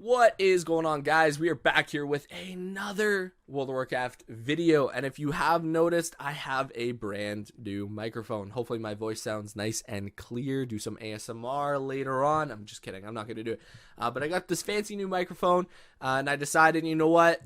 What is going on, guys? We are back here with another World of Warcraft video, and if you have noticed, I have a brand new microphone. Hopefully my voice sounds nice and clear. Do some ASMR later on. I'm just kidding, I'm not going to do it. But I got this fancy new microphone, and I decided, you know what?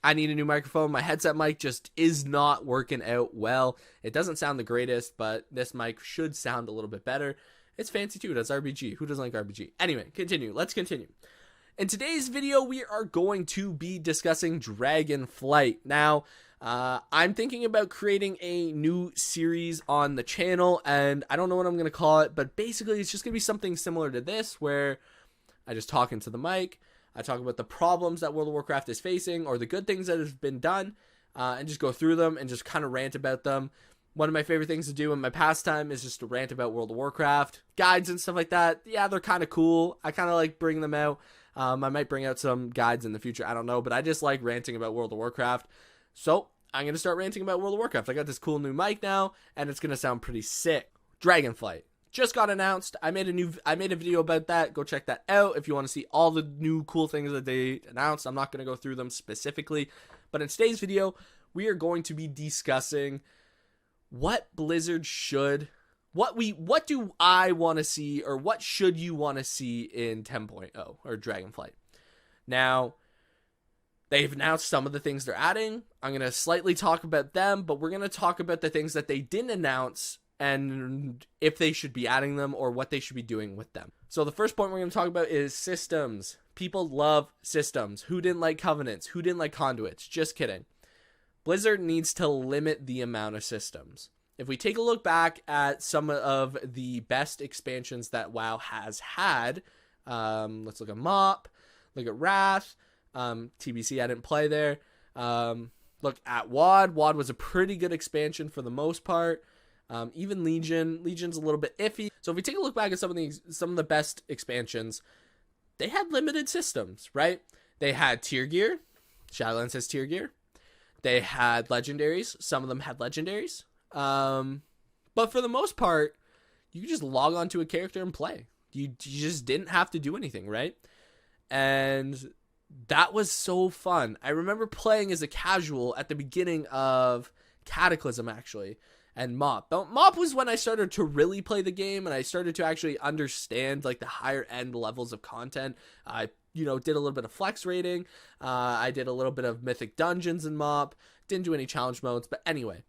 I need a new microphone. My headset mic just is not working out well. It doesn't sound the greatest, but this mic should sound a little bit better. It's fancy too. That's RBG. Who doesn't like RBG? Anyway, continue. Let's continue. In today's video, we are going to be discussing Dragonflight. Now, I'm thinking about creating a new series on the channel, and I don't know what I'm going to call it, but basically it's just going to be something similar to this, where I just talk into the mic, I talk about the problems that World of Warcraft is facing, or the good things that have been done, and just go through them and just kind of rant about them. One of my favorite things to do in my pastime is just to rant about World of Warcraft. Guides and stuff like that, yeah, they're kind of cool. I kind of like bringing them out. I might bring out some guides in the future, I don't know, but I just like ranting about World of Warcraft. So I'm going to start ranting about World of Warcraft. I got this cool new mic now, and it's going to sound pretty sick. Dragonflight just got announced. I made a video about that. Go check that out if you want to see all the new cool things that they announced. I'm not going to go through them specifically, but in today's video, we are going to be discussing what Blizzard should, what do I want to see, or what should you want to see in 10.0 or Dragonflight. Now, they've announced some of the things they're adding. I'm going to slightly talk about them, but we're going to talk about the things that they didn't announce and if they should be adding them or what they should be doing with them. So the first point we're going to talk about is systems. People love systems. Who didn't like covenants? Who didn't like conduits? Just kidding. Blizzard needs to limit the amount of systems. If we take a look back at some of the best expansions that WoW has had, let's look at Mop, look at Wrath, TBC, I didn't play there. Look at WoD. WoD was a pretty good expansion for the most part. Even Legion's a little bit iffy. So if we take a look back at some of the best expansions, they had limited systems, right? They had tier gear. Shadowlands has tier gear. They had legendaries. Some of them had legendaries. But for the most part, you could just log on to a character and play. You just didn't have to do anything, right? And that was so fun. I remember playing as a casual at the beginning of Cataclysm, actually, and Mop. Mop was when I started to really play the game, and I started to actually understand like the higher end levels of content. I did a little bit of flex rating. I did a little bit of mythic dungeons in Mop. Didn't do any challenge modes, but anyway,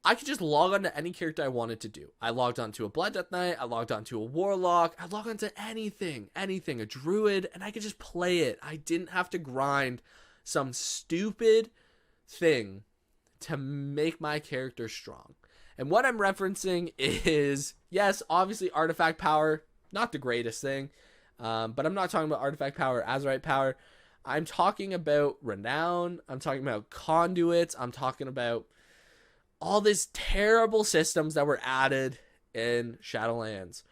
I could just log on to any character I wanted to do. I logged on to a Blood Death Knight, I logged on to a Warlock, I logged on to anything, a Druid, and I could just play it. I didn't have to grind some stupid thing to make my character strong. And what I'm referencing is, yes, obviously artifact power, not the greatest thing, but I'm not talking about artifact power, Azerite power. I'm talking about renown, I'm talking about conduits, I'm talking about all these terrible systems that were added in Shadowlands.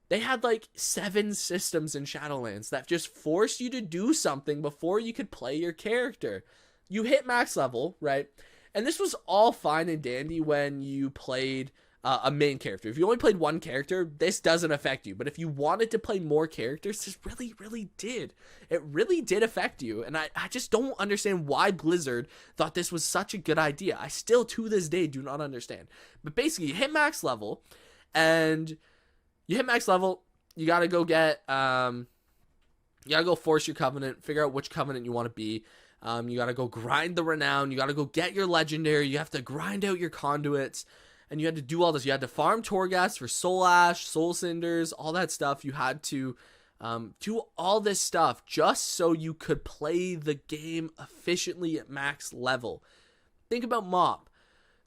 They had like 7 systems in Shadowlands that just forced you to do something before you could play your character. You hit max level, right? And this was all fine and dandy when you played a main character. If you only played one character, this doesn't affect you. But if you wanted to play more characters, this really, really did. It really did affect you. And I just don't understand why Blizzard thought this was such a good idea. I still, to this day, do not understand. But basically, you hit max level, and you gotta go get, you gotta go force your covenant, figure out which covenant you want to be. You gotta go grind the renown, you gotta go get your legendary, you have to grind out your conduits, and you had to do all this. You had to farm Torghast for Soul Ash, Soul Cinders, all that stuff. You had to do all this stuff just so you could play the game efficiently at max level. Think about Mop.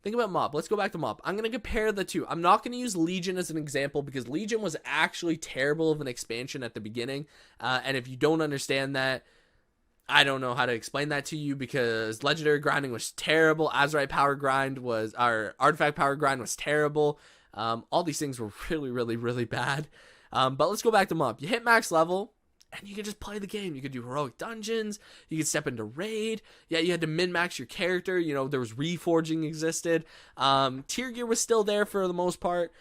Let's go back to Mop. I'm going to compare the two. I'm not going to use Legion as an example because Legion was actually terrible of an expansion at the beginning. And if you don't understand that, I don't know how to explain that to you because legendary grinding was terrible. Azerite power grind was, our artifact power grind was terrible. All these things were really, really, really bad. But let's go back to Mop. You hit max level and you could just play the game. You could do heroic dungeons. You could step into raid. Yeah, you had to min-max your character. There was reforging existed. Tier gear was still there for the most part.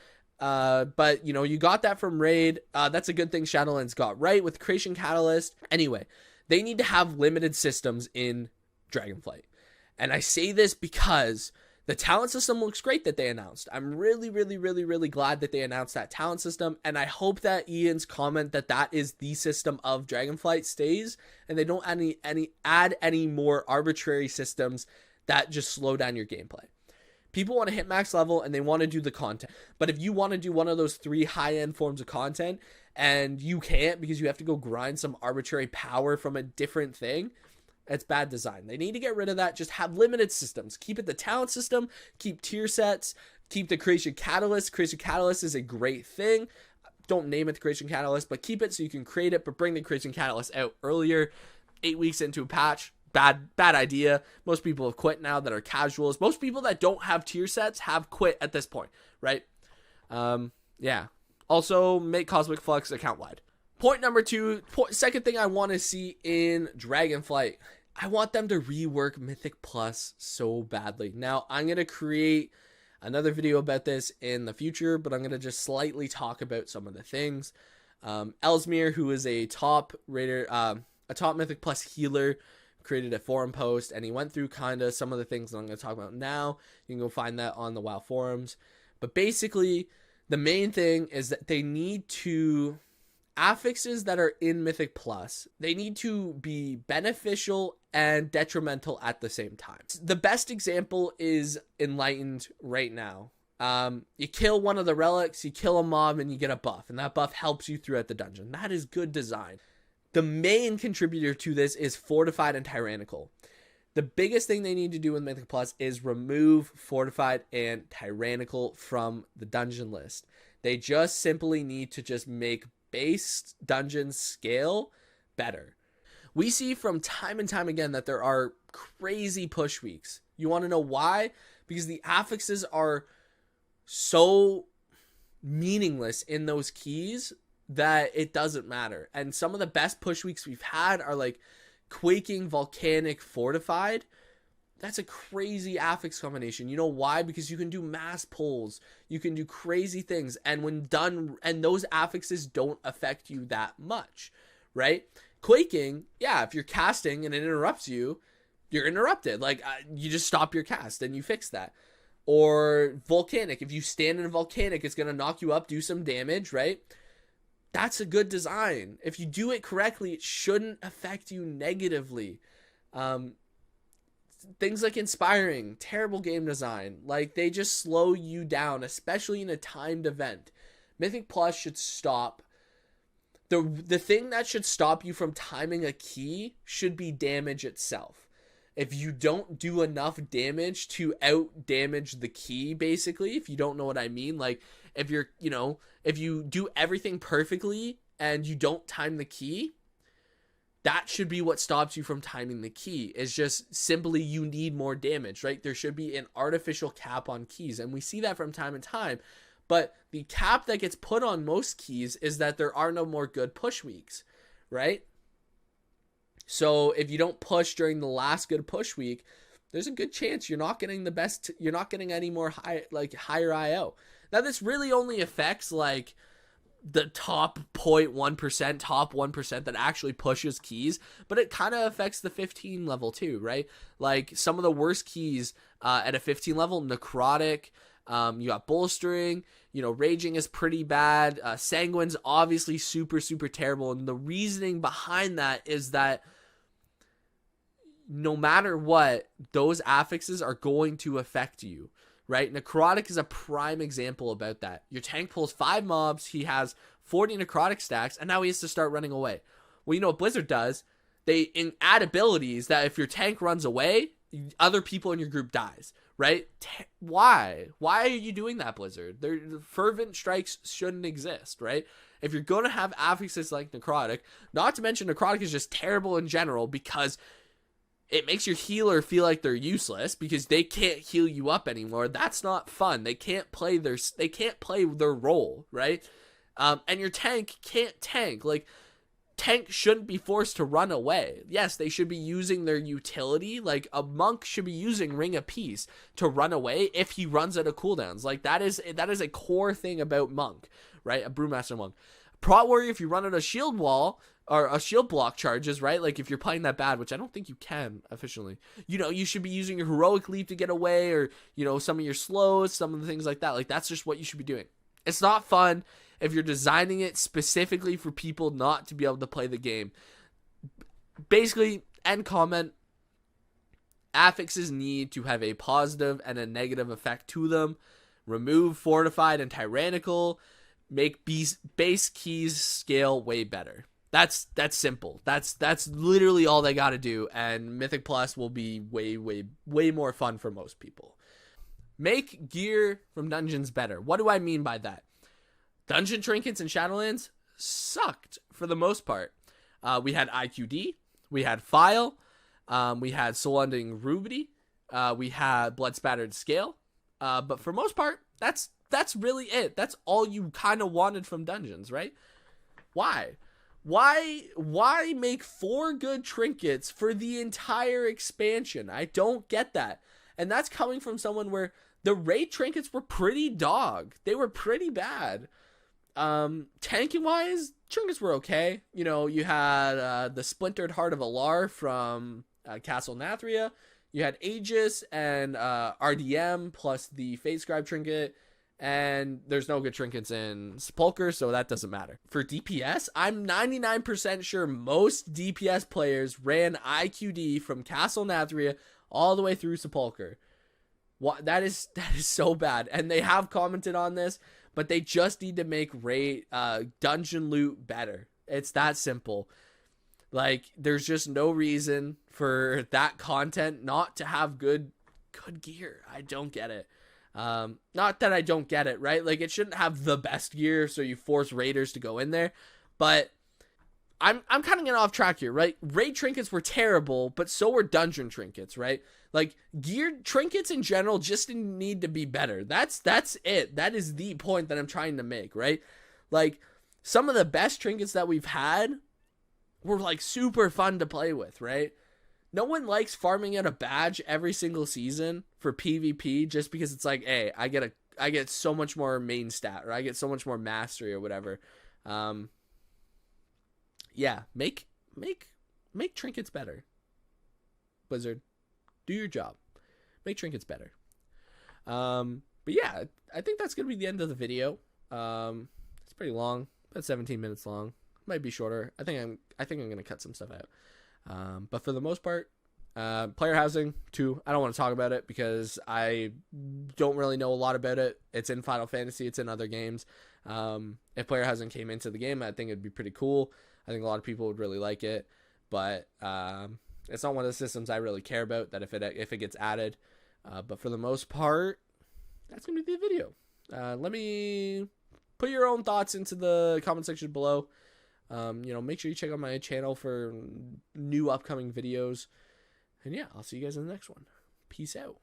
But, you know, you got that from Raid. That's a good thing Shadowlands got right with Creation Catalyst. Anyway, they need to have limited systems in Dragonflight. And I say this because the talent system looks great that they announced. I'm really, really, really, really glad that they announced that talent system. And I hope that Ian's comment that that is the system of Dragonflight stays. And they don't add any more arbitrary systems that just slow down your gameplay. People want to hit max level and they want to do the content. But if you want to do one of those 3 high-end forms of content and you can't because you have to go grind some arbitrary power from a different thing, it's bad design. They need to get rid of that. Just have limited systems. Keep it the talent system. Keep tier sets. Keep the Creation Catalyst. Creation Catalyst is a great thing. Don't name it the Creation Catalyst, but keep it so you can create it, but bring the Creation Catalyst out earlier. 8 weeks into a patch. Bad idea. Most people have quit now that are casuals. Most people that don't have tier sets have quit at this point, right? Yeah. Also, make Cosmic Flux account wide. Point number 2, second thing I want to see in Dragonflight. I want them to rework Mythic Plus so badly. Now, I'm going to create another video about this in the future, but I'm going to just slightly talk about some of the things. Ellesmere, who is a top raider, a top Mythic Plus healer, created a forum post, and he went through kind of some of the things that I'm going to talk about now. You can go find that on the WoW forums. But basically, the main thing is that they need to... affixes that are in Mythic Plus, they need to be beneficial and detrimental at the same time. The best example is Enlightened right now. You kill one of the relics, you kill a mob, and you get a buff, and that buff helps you throughout the dungeon. That is good design. The main contributor to this is Fortified and Tyrannical. The biggest thing they need to do with Mythic Plus is remove Fortified and Tyrannical from the dungeon list. They just simply need to just make base dungeon scale better. We see from time and time again that there are crazy push weeks. You want to know why? Because the affixes are so meaningless in those keys that it doesn't matter. And some of the best push weeks we've had are like Quaking, Volcanic, Fortified. That's a crazy affix combination. You know why? Because you can do mass pulls. You can do crazy things. And when done, and those affixes don't affect you that much, right? Quaking, yeah, if you're casting and it interrupts you, you're interrupted. Like, you just stop your cast and you fix that. Or Volcanic, if you stand in a Volcanic, it's going to knock you up, do some damage, right? That's a good design. If you do it correctly, it shouldn't affect you negatively. Things like Inspiring, terrible game design. Like, they just slow you down, especially in a timed event. Mythic Plus should stop. The thing that should stop you from timing a key should be damage itself. If you don't do enough damage to out damage the key, basically, if you don't know what I mean, like, if you're, you know, if you do everything perfectly and you don't time the key, that should be what stops you from timing the key. It's just simply you need more damage, right? There should be an artificial cap on keys, and we see that from time to time. But the cap that gets put on most keys is that there are no more good push weeks, right? So if you don't push during the last good push week, there's a good chance you're not getting the best, you're not getting any more higher IO. Now, this really only affects like the top 0.1%, top 1% that actually pushes keys, but it kind of affects the 15 level too, right? Like some of the worst keys at a 15 level, Necrotic, you got Bolstering, you know, Raging is pretty bad. Sanguine's obviously super, super terrible. And the reasoning behind that is that no matter what, those affixes are going to affect you, right? Necrotic is a prime example about that. Your tank pulls 5 mobs, he has 40 necrotic stacks, and now he has to start running away. Well, you know what Blizzard does? They add abilities that if your tank runs away, other people in your group dies, right? Why? Why are you doing that, Blizzard? Fervent strikes shouldn't exist, right? If you're going to have affixes like Necrotic, not to mention Necrotic is just terrible in general because it makes your healer feel like they're useless because they can't heal you up anymore. That's not fun. They can't play their role, right? And your tank can't tank. Like, tank shouldn't be forced to run away. Yes, they should be using their utility. Like, a monk should be using Ring of Peace to run away if he runs out of cooldowns. Like, that is a core thing about monk, right? A Brewmaster monk. Prot Warrior, if you run out of shield wall or a shield block charges, right? Like, if you're playing that bad, which I don't think you can efficiently, you know, you should be using your heroic leap to get away, or, you know, some of your slows, some of the things like that. Like, that's just what you should be doing. It's not fun if you're designing it specifically for people not to be able to play the game. Basically, end comment, affixes need to have a positive and a negative effect to them. Remove fortified and tyrannical. Make base keys scale way better. That's simple. That's literally all they got to do, and Mythic Plus will be way more fun for most people. Make gear from dungeons better. What do I mean by that? Dungeon trinkets and Shadowlands sucked for the most part. We had IQD, we had File, we had Soul Ending Ruby, we had Blood Spattered Scale, but for most part, that's really it. That's all you kind of wanted from dungeons, right? Why make 4 good trinkets for the entire expansion? I don't get that. And that's coming from someone where the raid trinkets were pretty dog. They were pretty bad. Tanking wise, trinkets were okay. You know, you had the Splintered Heart of Alar from Castle Nathria. You had Aegis and RDM plus the Fate Scribe trinket. And there's no good trinkets in Sepulcher, so that doesn't matter. For DPS, I'm 99% sure most DPS players ran IQD from Castle Nathria all the way through Sepulcher. That is so bad. And they have commented on this, but they just need to make raid dungeon loot better. It's that simple. Like, there's just no reason for that content not to have good gear. I don't get it. Not that I don't get it, right? Like, it shouldn't have the best gear, so you force raiders to go in there. But I'm kind of getting off track here, right? Raid trinkets were terrible, but so were dungeon trinkets, right? Like, geared trinkets in general just need to be better. That's it. That is the point that I'm trying to make, right? Like, some of the best trinkets that we've had were, like, super fun to play with, right? No one likes farming out a badge every single season for PvP just because it's like, hey, I get so much more main stat, or I get so much more mastery or whatever. Yeah, make trinkets better. Blizzard, do your job. Make trinkets better. But yeah, I think that's gonna be the end of the video. It's pretty long, about 17 minutes long. Might be shorter. I think I'm gonna cut some stuff out. But for the most part, player housing 2, I don't want to talk about it because I don't really know a lot about it. It's in Final Fantasy, it's in other games. If player housing came into the game, I think it'd be pretty cool. I think a lot of people would really like it, but it's not one of the systems I really care about, that if it gets added. But for the most part, that's gonna be the video. Let me put your own thoughts into the comment section below. You know, make sure you check out my channel for new upcoming videos. And yeah, I'll see you guys in the next one. Peace out.